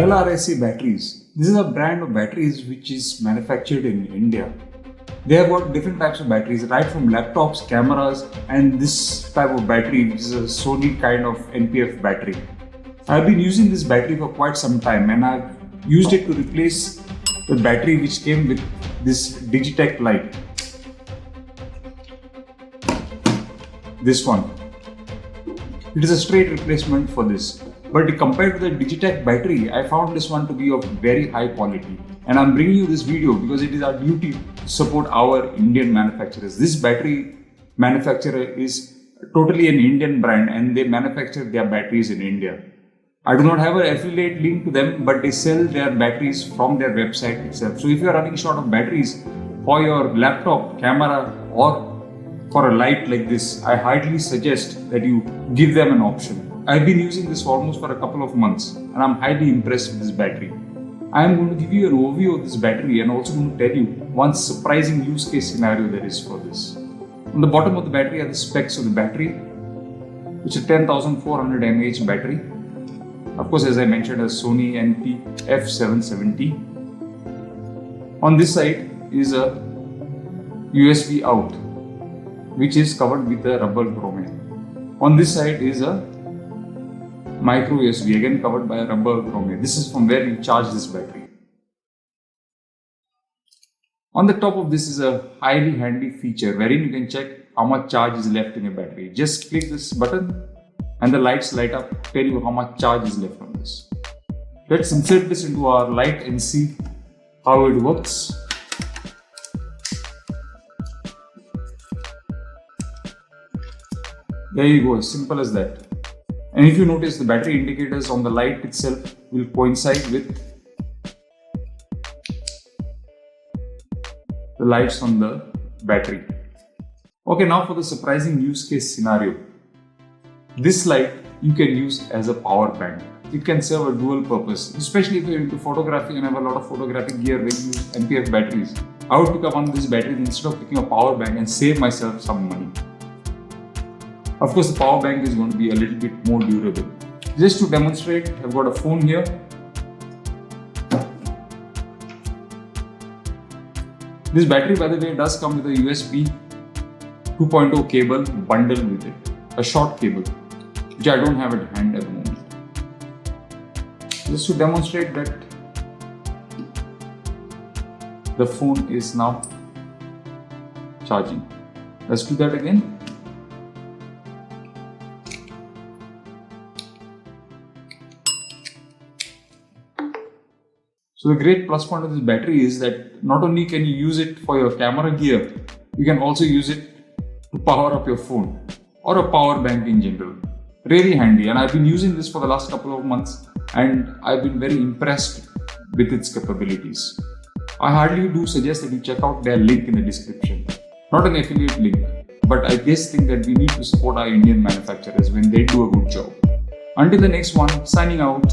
LRSA Batteries. This is a brand of batteries which is manufactured in India. They have got different types of batteries, right from laptops, cameras, and this type of battery which is a Sony kind of Npf battery. I've been using this battery for quite some time and I've used it to replace the battery which came with this Digitech light. This one. It is a straight replacement for this. But compared to the Digitech battery, I found this one to be of very high quality. And I'm bringing you this video because it is our duty to support our Indian manufacturers. This battery manufacturer is totally an Indian brand and they manufacture their batteries in India. I do not have an affiliate link to them, but they sell their batteries from their website itself. So if you are running short of batteries for your laptop, camera, or for a light like this, I highly suggest that you give them an option. I've been using this almost for a couple of months and I'm highly impressed with this battery. I am going to give you an overview of this battery and also going to tell you one surprising use case scenario there is for this. On the bottom of the battery are the specs of the battery, which is 10,400 mAh battery. Of course, as I mentioned, a Sony Npf 770. On this side is a USB out, which is covered with a rubber chrome. On this side is a micro USB, again covered by a rubber chrome. This is from where you charge this battery. On the top of this is a highly handy feature wherein you can check how much charge is left in your battery. Just click this button and the lights light up, tell you how much charge is left on this. Let's insert this into our light and see how it works. There you go, as simple as that. And if you notice, the battery indicators on the light itself will coincide with the lights on the battery. Okay, now for the surprising use case scenario. This light you can use as a power bank. It can serve a dual purpose, especially if you're into photography and have a lot of photographic gear where you use Npf batteries. I would pick up one of these batteries instead of picking a power bank and save myself some money. Of course, the power bank is going to be a little bit more durable. Just to demonstrate, I've got a phone here. This battery, by the way, does come with a USB 2.0 cable bundled with it. A short cable, which I don't have at hand at the moment. Just to demonstrate that the phone is now charging. Let's do that again. So the great plus point of this battery is that not only can you use it for your camera gear, you can also use it to power up your phone or a power bank in general. Really handy, and I've been using this for the last couple of months and I've been very impressed with its capabilities. I hardly do suggest that you check out their link in the description. Not an affiliate link, but I just think that we need to support our Indian manufacturers when they do a good job. Until the next one, signing out.